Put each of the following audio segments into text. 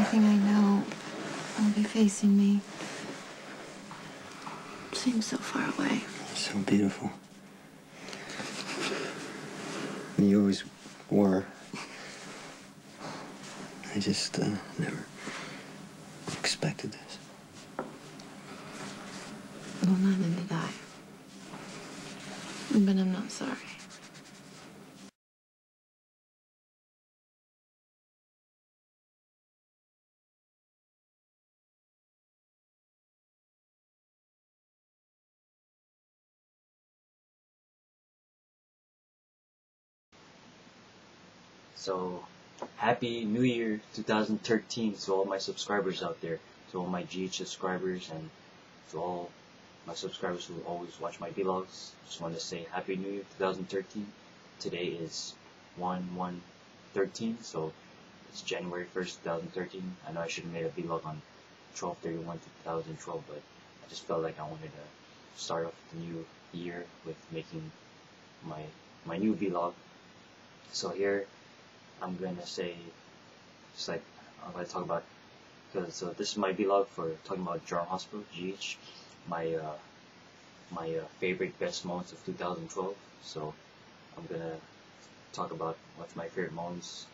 everything I know will be facing me. Seems so far away. So beautiful. You always were. I just never expected this. Well, neither did I. But I'm not sorry. So, happy New Year 2013 to all my subscribers out there, to all my GH subscribers, and to all my subscribers who always watch my vlogs. Just want to say Happy New Year 2013. Today is 1/1/13, so it's January 1st, 2013. I know I should have made a vlog on 12/31/2012, but I just felt like I wanted to start off the new year with making my new vlog. So here I'm gonna say, just like I'm gonna talk about, because this is my vlog for talking about General Hospital GH, my favorite best moments of 2012. So I'm gonna talk about what's my favorite moments.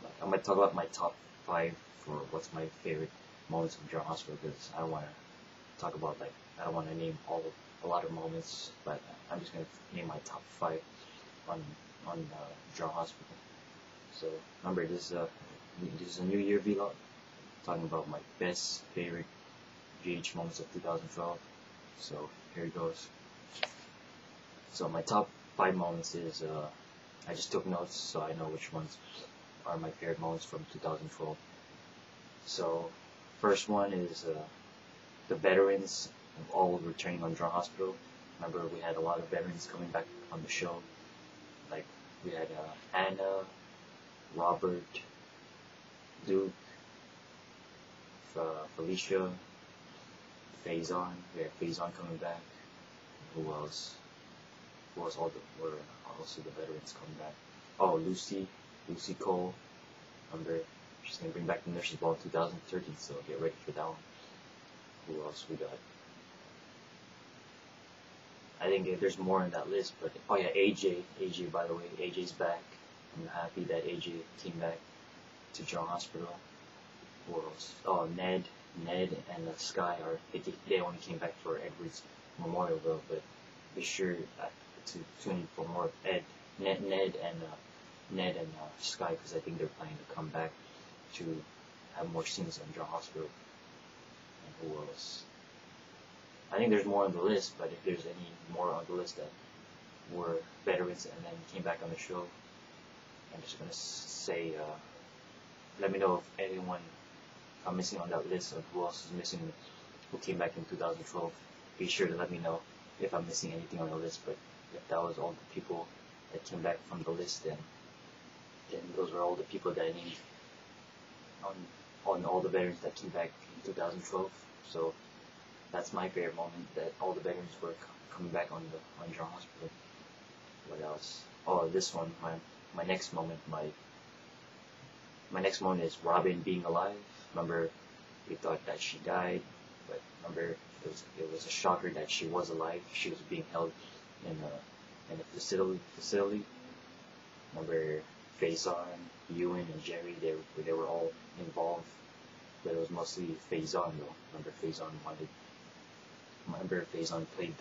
Like, I'm gonna talk about my top 5 for what's my favorite moments of General Hospital, because I don't want to talk about, like, I don't want to name a lot of moments, but I'm just gonna name my top 5 on General Hospital. So remember, this is a New Year vlog talking about my best favorite GH moments of 2012. So here it goes. So my top 5 moments is I just took notes so I know which ones are my favorite moments from 2012. So first one is the veterans all returning on General Hospital. Remember, we had a lot of veterans coming back on the show. Like, we had Anna, Robert, Duke, Felicia, Faison. We had Faison coming back. Who else? Were also the veterans coming back? Oh, Lucy Cole. Remember, she's gonna bring back the Nurses Ball in 2013, so get ready for that one. Who else we got? I think there's more on that list, but oh yeah, AJ, by the way, AJ's back. I'm happy that AJ came back to General Hospital. Who else? Oh, Ned and Sky they only came back for Edward's memorial though, but be sure to tune in for more of Ned and Sky, because I think they're planning to come back to have more scenes on General Hospital. And who else? I think there's more on the list, but if there's any more on the list that were veterans and then came back on the show, I'm just gonna say, let me know if anyone I'm missing on that list, of who else is missing, who came back in 2012. Be sure to let me know if I'm missing anything on the list. But if that was all the people that came back from the list, then those were all the people that I named on all the veterans that came back in 2012. So that's my favorite moment, that all the veterans were coming back on General Hospital. What else? Oh, this one, my next moment, my next moment is Robin being alive. Remember, we thought that she died, but remember, it was a shocker that she was alive. She was being held in a facility. Remember, Faison, Ewan, and Jerry, they were all involved, but it was mostly Faison though. Remember Faison played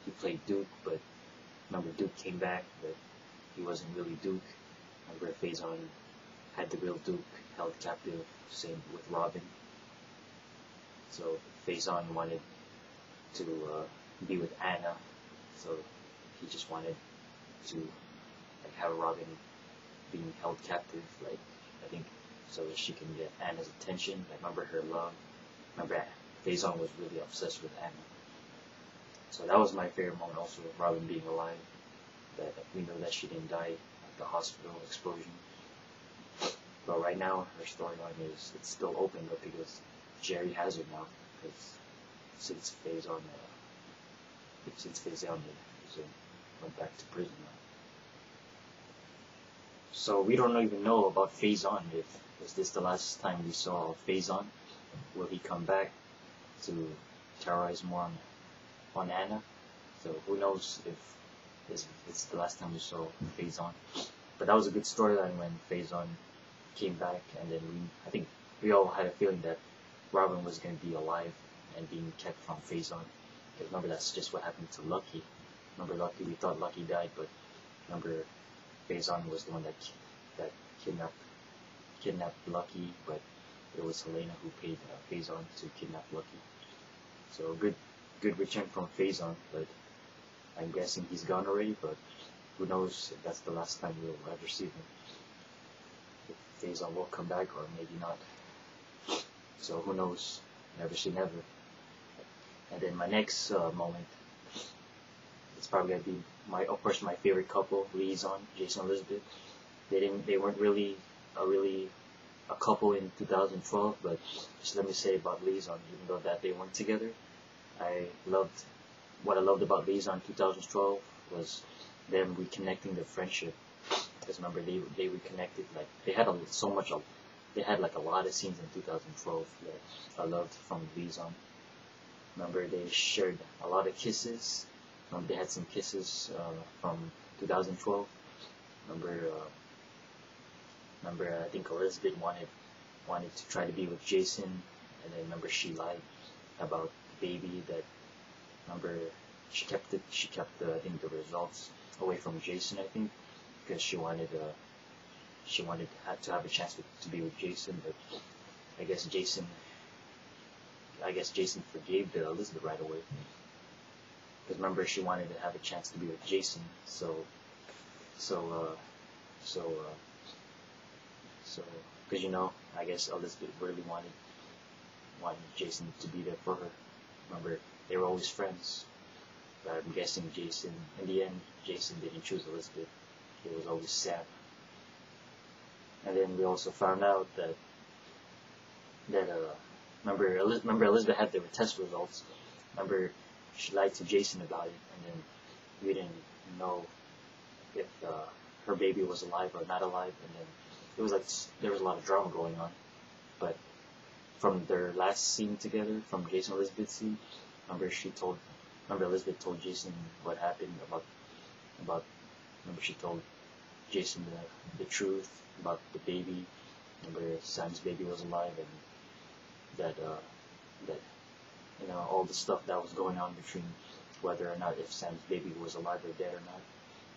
he played Duke, but remember Duke came back, but he wasn't really Duke. Remember Faison had the real Duke held captive, same with Robin. So Faison wanted to be with Anna, so he just wanted to, like, have Robin being held captive, like, I think, so that she can get Anna's attention. I remember her love. Remember, Faison was really obsessed with Anna. So that was my favorite moment, also with Robin being alive. That we know that she didn't die at the hospital explosion. But right now, her storyline it's still open though, because Jerry has her now, because since Faison went back to prison now. So we don't even know about Faison. If is this the last time we saw Faison? Will he come back to terrorize more on Anna? So who knows if it's the last time we saw Faison. But that was a good storyline when Faison came back, and then I think we all had a feeling that Robin was going to be alive and being kept from Faison. Because remember, that's just what happened to Lucky. Remember Lucky? We thought Lucky died, but remember Faison was the one that kidnapped Lucky, but it was Helena who paid Faison to kidnap Lucky. So good return from Faison, but I'm guessing he's gone already. But who knows if that's the last time we'll ever see him. If Faison will come back or maybe not. So who knows? Never say never. And then my next moment, it's probably gonna be of course my favorite couple, Liaison, Jason Elizabeth. They weren't really a couple in 2012, but just let me say about Liaison, even though that they weren't together, what I loved about Liaison in 2012 was them reconnecting their friendship. Because remember, they reconnected, like they had they had like a lot of scenes in 2012 that I loved from Liaison. Remember, they shared a lot of kisses. Remember, they had some kisses from 2012. Remember, I think Elizabeth wanted to try to be with Jason, and then remember she lied about the baby. That remember she kept I think the results away from Jason. I think because she wanted to have a chance to be with Jason, but I guess Jason forgave Elizabeth right away. Because remember, she wanted to have a chance to be with Jason, because I guess Elizabeth really wanted Jason to be there for her. Remember, they were always friends, but I'm guessing in the end, Jason didn't choose Elizabeth. It was always Sam. And then we also found out that remember Elizabeth had the test results. Remember, she lied to Jason about it, and then we didn't know if her baby was alive or not alive. And then it was like there was a lot of drama going on. But from their last scene together, from Jason and Elizabeth's scene, remember Elizabeth told Jason what happened about. Remember, she told Jason the truth about the baby. Remember, Sam's baby was alive, and that all the stuff that was going on between whether or not if Sam's baby was alive or dead or not,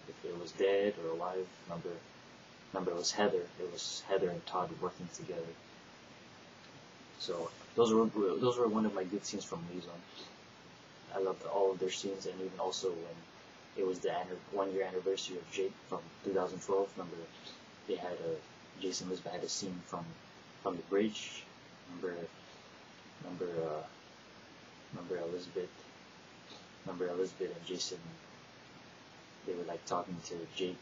if it was dead or alive. Remember it was Heather and Todd working together. So those were one of my good scenes from Liaison. I loved all of their scenes, and even also when it was the 1-year anniversary of Jake from 2012. Remember, they had Jason and Elizabeth had a scene from the bridge. Remember Elizabeth and Jason, they were like talking to Jake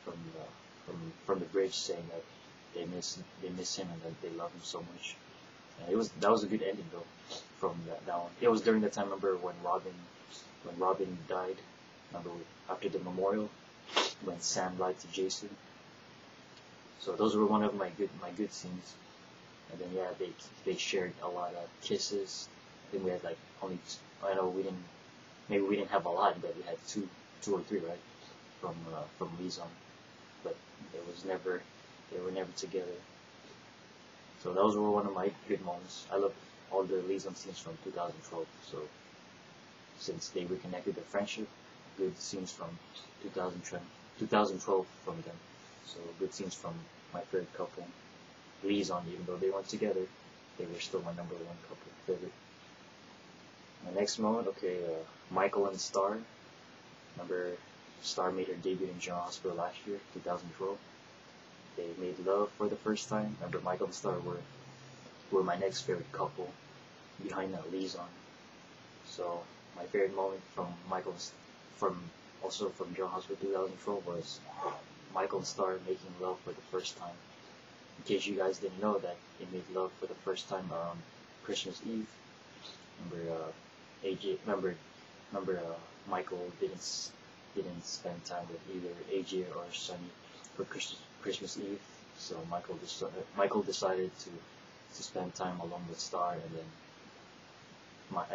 from the bridge, saying that they miss him and that they love him so much. And that was a good ending though. From that one, it was during that time. Remember when Robin died? Remember after the memorial when Sam lied to Jason. So those were one of my good scenes. And then they shared a lot of kisses. I think we had like only I know we didn't have a lot, but we had two or three, right, from Liaison. But they were never together. So those were one of my good moments. I love all the Liaison scenes from 2012. So since they reconnected their friendship, good scenes from 2012 from them. So good scenes from my favorite couple, Liaison. Even though they weren't together, they were still my #1 couple favorite. My next moment, Michael and Star. Remember, Star made her debut in General Hospital last year, 2012. They made love for the first time. Remember, Michael and Star were my next favorite couple behind Liaison. So my favorite moment from General Hospital 2012 was Michael and Star making love for the first time. In case you guys didn't know that they made love for the first time around Christmas Eve. Remember Michael didn't spend time with either AJ or Sunny for Christmas Eve. So Michael decided to spend time alone with Star, and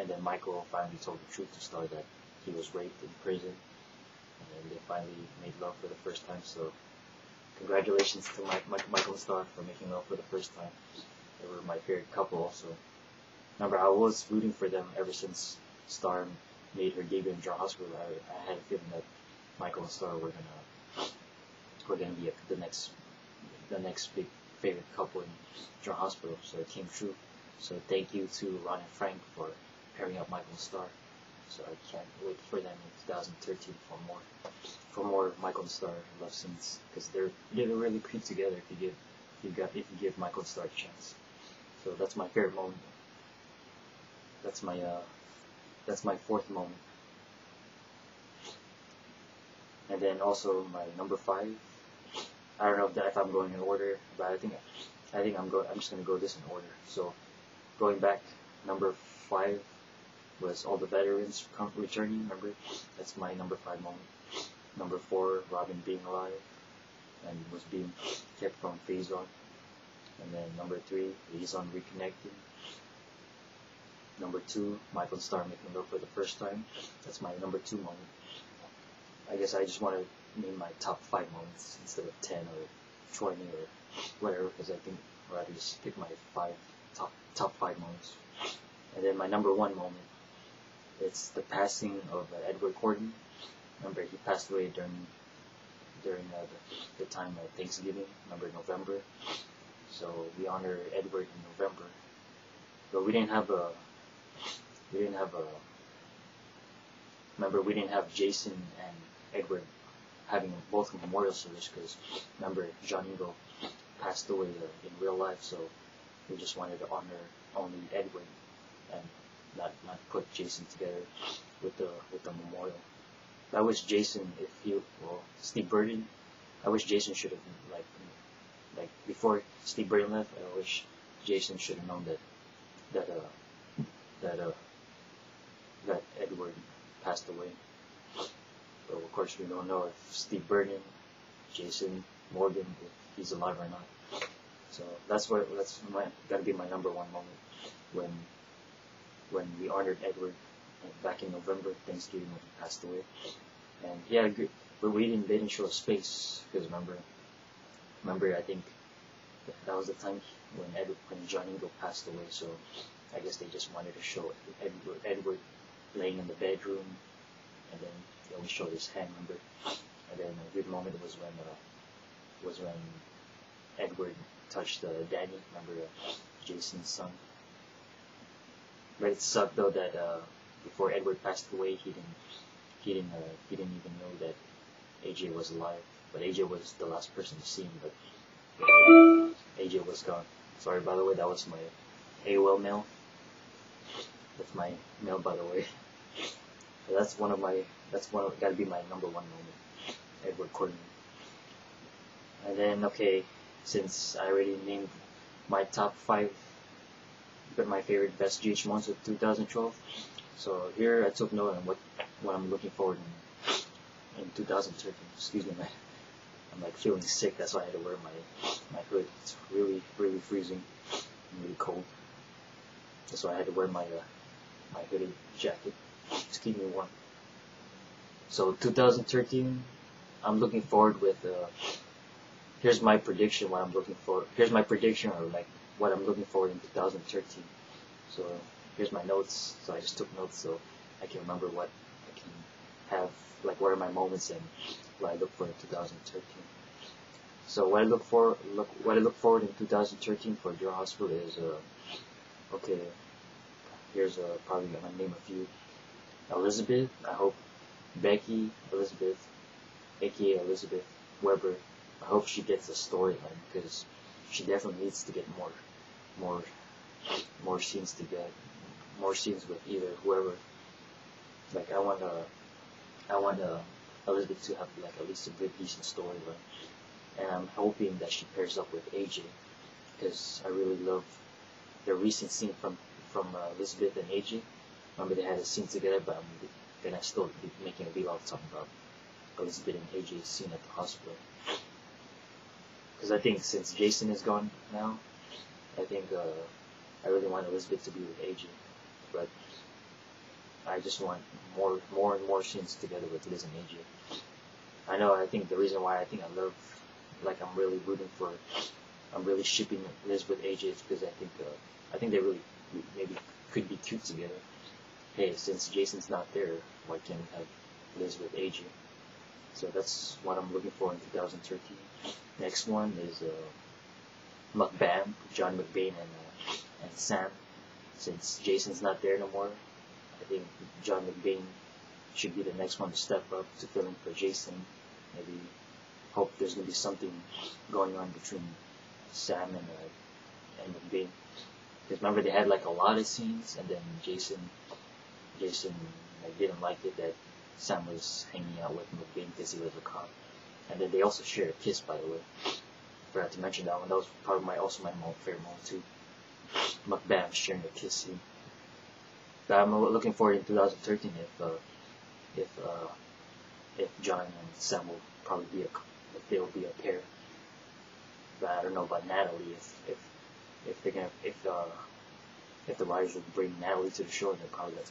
then Michael finally told the truth to Star that he was raped in prison, and then they finally made love for the first time. So congratulations to Michael and Star for making love for the first time. They were my favorite couple also. Remember, I was rooting for them ever since Star made her debut in General Hospital. I had a feeling that Michael and Star were gonna be the next big favorite couple in General Hospital. So it came true. So thank you to Ron and Frank for pairing up Michael and Star. So I can't wait for them in 2013 for more Michael and Star love scenes, because they're really cute together if you give Michael and Star a chance. So that's my favorite moment. That's my fourth moment. And then also my number 5. I don't know if I'm going in order, but I think I'm just gonna go this in order. So going back, number 5 was all the veterans returning. Remember, that's my number 5 moment. Number 4, Robin being alive and was being kept from Faison. And then number 3, Faison reconnecting. Number 2, Michael and Star making love for the first time. That's my number 2 moment. I guess I just want to name my top 5 moments instead of 10 or 20 or whatever, because I think I'd rather just pick my top 5 moments. And then my number 1 moment, it's the passing of Edward Corden. Remember, he passed away during the time of Thanksgiving. Remember, November. So we honor Edward in November, but we didn't have Jason and Edward having both memorial service, because remember, John Ingo passed away in real life, so we just wanted to honor only Edward and not put Jason together with the memorial. I wish Jason, Steve Burton, I wish Jason should have, like before Steve Burton left, I wish Jason should have known that Edward passed away. But of course we don't know if Steve Burton, Jason Morgan, if he's alive or not. So that's gotta be my number 1 moment, when we honored Edward back in November, Thanksgiving, when he passed away. And yeah, but they didn't show his face, because remember, I think that was the time when John Ingo passed away. So I guess they just wanted to show Edward laying in the bedroom, and then they only showed his hand, remember. And then a good moment was when Edward touched Danny, remember, Jason's son. But it sucked though that before Edward passed away, he didn't even know that AJ was alive. But AJ was the last person to see him. But AJ was gone. Sorry, by the way, that was my AOL mail. That's my mail, by the way. So gotta be my number 1 moment, Edward Corden. And then, okay, since I already named my top 5, but my favorite best GH months of 2012. So here I took note on what I'm looking forward in 2013. Excuse me, man. I'm like feeling sick. That's why I had to wear my hood. It's really freezing and really cold. That's why I had to wear my hooded jacket to keep me warm. So 2013, I'm looking forward with. Here's my prediction. Here's my prediction, or like what I'm looking forward in 2013. So here's my notes. So I just took notes so I can remember what I can have, like what are my moments and what I look for in 2013. So what I look forward in 2013 for General Hospital is okay. Here's probably gonna name a few. Elizabeth. I hope Becky Elizabeth, aka Elizabeth Weber. I hope she gets a storyline, because she definitely needs to get more scenes with either whoever. Like I want Elizabeth to have like at least a good, decent storyline, and I'm hoping that she pairs up with AJ, because I really love the recent scene from Elizabeth and AJ. Remember, they had a scene together, but I'm gonna still be making a vlog talking about Elizabeth and AJ's scene at the hospital. Because I think since Jason is gone now, I think I really want Elizabeth to be with AJ, but I just want more and more scenes together with Liz and AJ. I know. I think the reason why I think I love, like I'm really rooting for, I'm really shipping Liz with AJ is because I think they really maybe could be cute together. Hey, since Jason's not there, why can't we have Liz with AJ? So that's what I'm looking for in 2013. Next one is McBam, John McBain and Sam. Since Jason's not there no more, I think John McBain should be the next one to step up to fill in for Jason. Maybe hope there's gonna be something going on between Sam and McBain. Because remember they had like a lot of scenes, and then Jason like, didn't like it that Sam was hanging out with McBain because he was a cop. And then they also shared a kiss, by the way. Forgot to mention that one. That was probably my favorite moment too. McBam sharing a kiss scene. But I'm looking forward in 2013 if John and Sam will probably be if they will be a pair. But I don't know about Natalie if they're gonna if the writers will bring Natalie to the show, then probably that's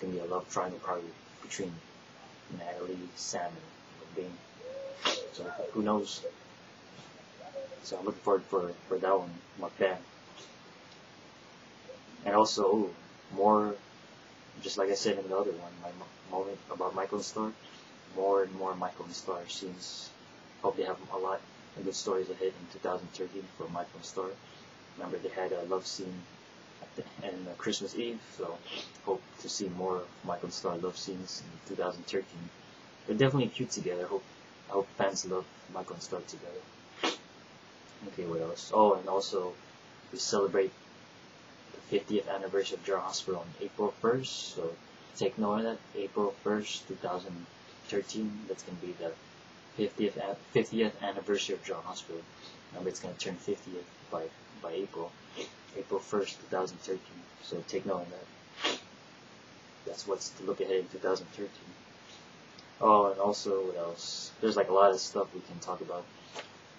gonna be a love triangle probably between Natalie, Sam, and McBain. So who knows? So I'm looking forward for that one, McBam. And also more, just like I said in the other one, my moment about Michael and Star, more and more Michael and Star scenes. Hope they have a lot of good stories ahead in 2013 for Michael and Star. Remember they had a love scene at Christmas Eve, so hope to see more Michael and Star love scenes in 2013. They're definitely cute together. I hope fans love Michael and Star together. Okay, what else? Oh, and also we celebrate the 50th anniversary of General Hospital on April 1st, so take note of that. April 1st, 2013. That's gonna be the 50th anniversary of General Hospital. Remember, it's gonna turn 50th by April 1st, 2013. So take note of that. That's what's to look ahead in 2013. Oh, and also what else? There's like a lot of stuff we can talk about.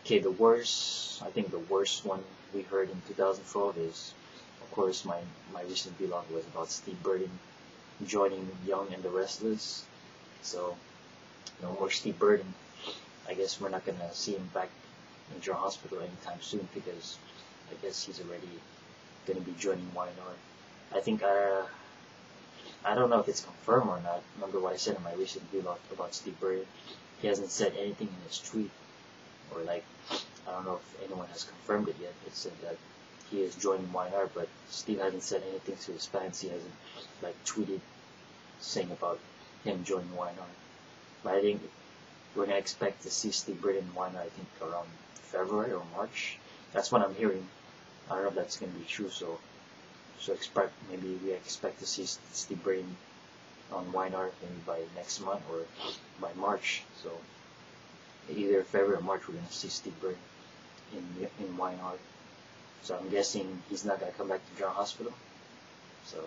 Okay, I think the worst one we heard in 2012 is, of course, my recent vlog was about Steve Burden joining Young and the Restless. So, no more Steve Burden. I guess we're not gonna see him back in General Hospital anytime soon because I guess he's already gonna be joining YNR. I think I don't know if it's confirmed or not. Remember what I said in my recent vlog about Steve Burden? He hasn't said anything in his tweet, or like, I don't know if anyone has confirmed it yet. It said that he is joining YNR, but Steve hasn't said anything to his fans. He hasn't like tweeted saying about him joining YNR. But I think we're gonna expect to see Steve Burden in YNR, I think around February or March. That's what I'm hearing. I don't know if that's gonna be true, so maybe we expect to see Steve Burden on YNR maybe by next month or by March. So either February or March we're gonna see Steve Burden in YNR. So I'm guessing he's not gonna come back to General Hospital. So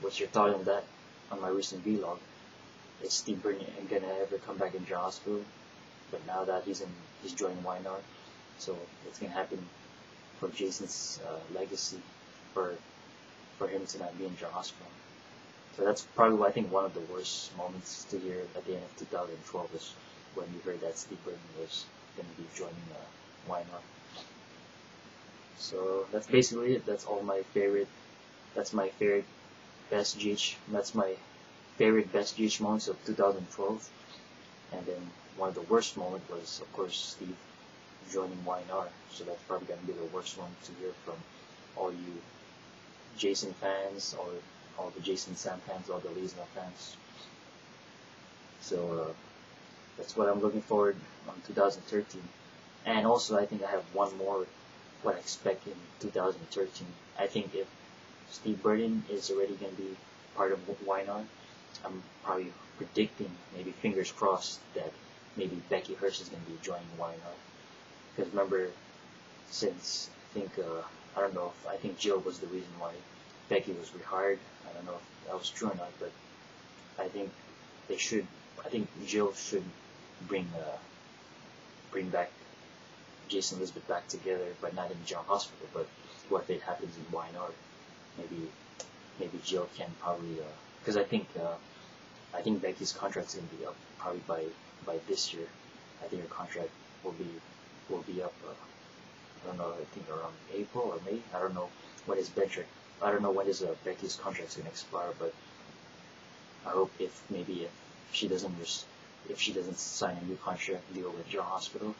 what's your thought on that? On my recent vlog, is Steve Burden gonna ever come back in General Hospital? But now that he's joining YNR, so what's gonna happen for Jason's legacy for him to not be in General Hospital? So that's probably I think one of the worst moments to hear at the end of 2012 is when we heard that Steve Burden was going to be joining YNR. So that's basically it. That's all my favorite. That's my favorite best GH. That's my favorite best GH moments of 2012. And then one of the worst moments was, of course, Steve joining YNR. So that's probably going to be the worst one to hear from all you Jason fans, or all the Jason Sam fans, all the Lizna fans. So that's what I'm looking forward on 2013. And also I think I have one more what I expect in 2013. I think if Steve Burden is already going to be part of YNR, I'm probably predicting, maybe fingers crossed, that maybe Becky Hurst is going to be joining YNR. Because remember, since I think I think Jill was the reason why Becky was rehired. I don't know if that was true or not, but I think Jill should bring back Jason and Elizabeth back together, but not in General Hospital. But what if it happens in YNR? Maybe Jill can probably, because I think Becky's contract's gonna be up probably by this year. I think her contract will be up. I don't know. I think around April or May. I don't know when is Becky's contract's gonna expire. But I hope if she doesn't sign a new contract deal with General Hospital,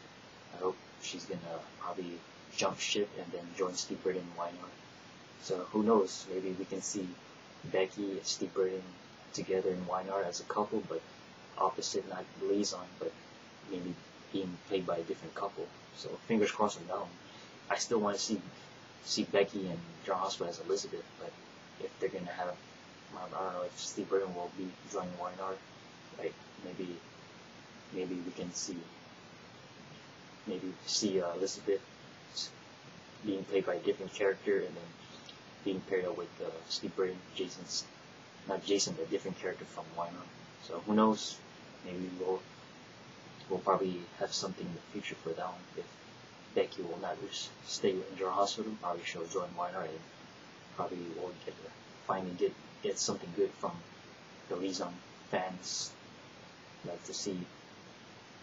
I hope she's gonna probably jump ship and then join Steve Burton and YNR. So who knows? Maybe we can see Becky and Steve Burton together in YNR as a couple, but opposite, not liaison, but maybe being played by a different couple. So fingers crossed on that one. I still want to see Becky and General Hospital as Elizabeth, but if they're gonna have, I don't know if Steve Burton will be joining YNR, like maybe we can see Elizabeth being played by a different character and then being paired up with Steve Burton, not Jason, but a different character from YNR. So who knows? Maybe we'll probably have something in the future for that one. If Becky will not stay in General Hospital, probably she'll join YNR and probably will finally get something good from the liaison fans. Like to see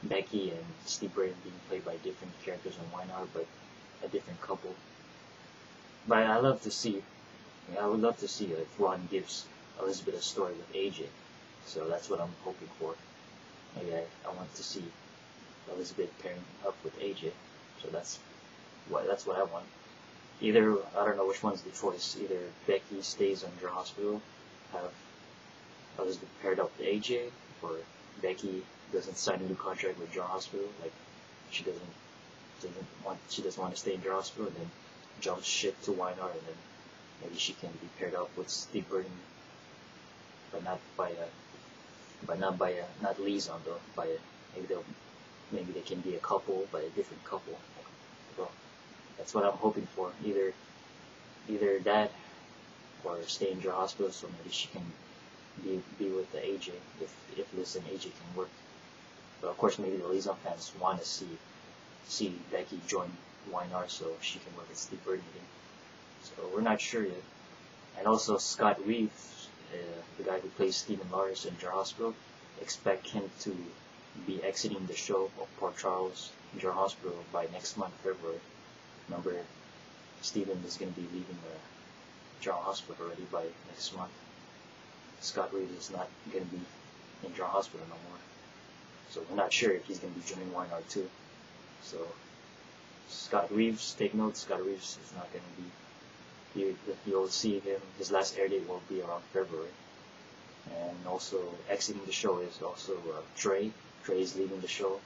Becky and Steve Burton being played by different characters on YNR, but a different couple. But I would love to see if Ron gives Elizabeth a story with AJ. So that's what I'm hoping for. Maybe I want to see Elizabeth pairing up with AJ. So that's what I want. Either, I don't know which one's the choice. Either Becky stays under hospital, have Elizabeth paired up with AJ, or Becky doesn't sign a new contract with General Hospital, like she doesn't want to stay in General Hospital, and then jumps ship to YNR, and then maybe she can be paired up with Steve Burton, but not liaison though. Maybe they can be a couple, but a different couple. Well, that's what I'm hoping for. Either that or stay in General Hospital, so maybe she can be with the AJ if Liz and AJ can work. But of course, maybe the liaison fans want to see Becky join YNR so she can work with Steve Burton again. So we're not sure yet. And also Scott Reeves, the guy who plays Stephen Lars in General Hospital, expect him to be exiting the show of Port Charles General Hospital by next month, February. Remember, Stephen is going to be leaving the General Hospital already by next month. Scott Reeves is not going to be in General Hospital no more. So we're not sure if he's going to be joining YNR too. So Scott Reeves, take note, Scott Reeves is not going to be, you'll see him, his last air date will be around February. And also exiting the show is also Trey. Trey is leaving the show.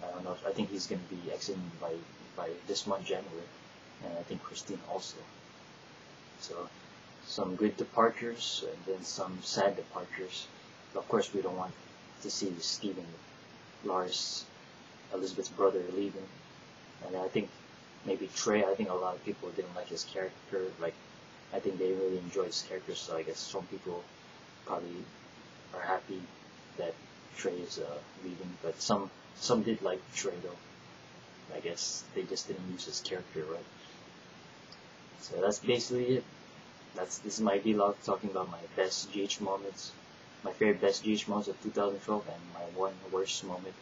I don't know, I think he's going to be exiting by this month, January. And I think Christine also. So some good departures and then some sad departures. But of course, we don't want to see Stephen Lars, Elizabeth's brother, leaving. And I think maybe Trey, I think a lot of people didn't like his character. Like, I think they really enjoyed his character, so I guess some people probably are happy that Trey is leaving. But some did like Trey though. I guess they just didn't use his character right. So that's basically it. This is my vlog talking about my best GH moments, my favorite best GH moments of 2012, and my one worst moment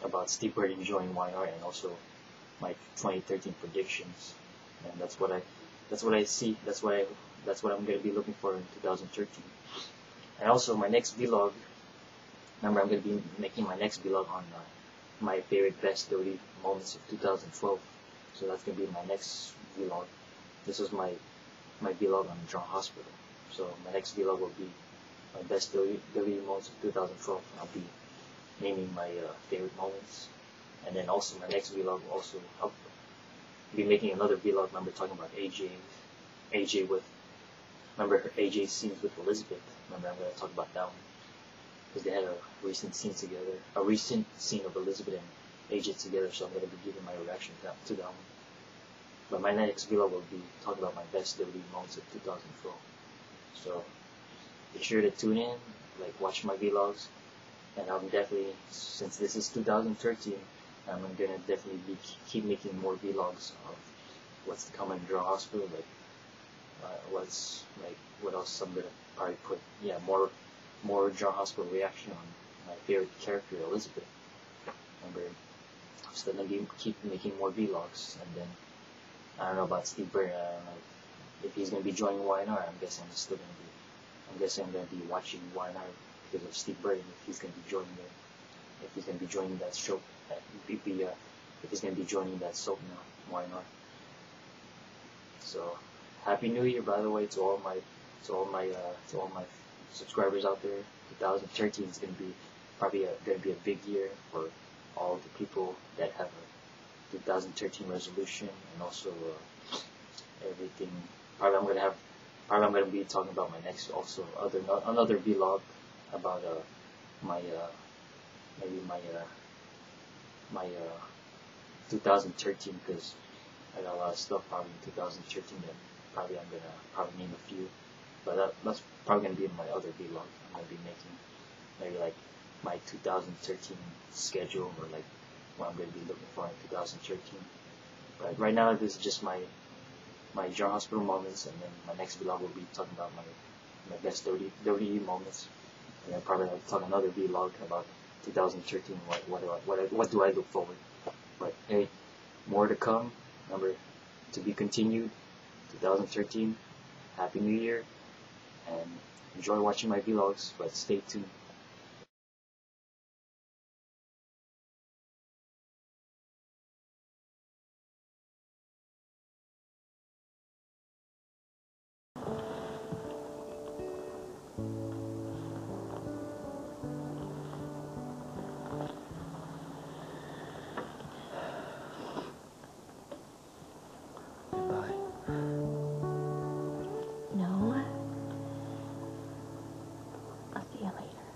about Steve Burton joining YNR, and also my 2013 predictions. And that's what I see. That's what I'm going to be looking for in 2013. And also my next vlog. Remember, I'm going to be making my next vlog on my favorite best 30 moments of 2012. So that's going to be my next vlog. This is my vlog on General Hospital. So my next vlog will be my best 30 moments of 2012. I'll be naming my favorite moments. And then also my next vlog also, I'll be making another vlog, remember, talking about AJ with, remember her AJ scenes with Elizabeth. Remember, I'm going to talk about that one. Because they had a recent scene together, a recent scene of Elizabeth and AJ together, so I'm going to be giving my reaction to that one. But my next vlog will be talking about my best 30 moments of 2012. So be sure to tune in, like watch my vlogs, and I'm definitely, since this is 2013, I'm gonna definitely keep making more vlogs of what's to come in Draw Hospital, like what else I'm gonna probably put, more Draw Hospital reaction on my favorite character, Elizabeth. Remember, I'm still gonna keep making more vlogs, and then I don't know about Steve Byrne. I don't know if he's gonna be joining YNR. I'm guessing I'm gonna be watching YNR because of Steve Byrne. If he's gonna be joining that show, if he's gonna be joining that soap now, YNR. So, Happy New Year, by the way, to all my subscribers out there. 2013 is gonna be probably gonna be a big year for all the people that have a 2013 resolution, and also everything. Probably I'm gonna be talking about my next, also another vlog about my maybe my 2013, because I got a lot of stuff probably in 2013 that probably I'm gonna name a few, but that's probably gonna be in my other vlog. I'm gonna be making maybe like my 2013 schedule, or like what I'm gonna be looking for in 2013. But right now, this is just my Draw Hospital moments, and then my next vlog will be talking about my best WWE moments, and then probably I'll talk another vlog about 2013. What do I look forward? But hey, more to come. Remember, to be continued. 2013. Happy New Year, and enjoy watching my vlogs. But stay tuned. Goodbye. No. I'll see you later.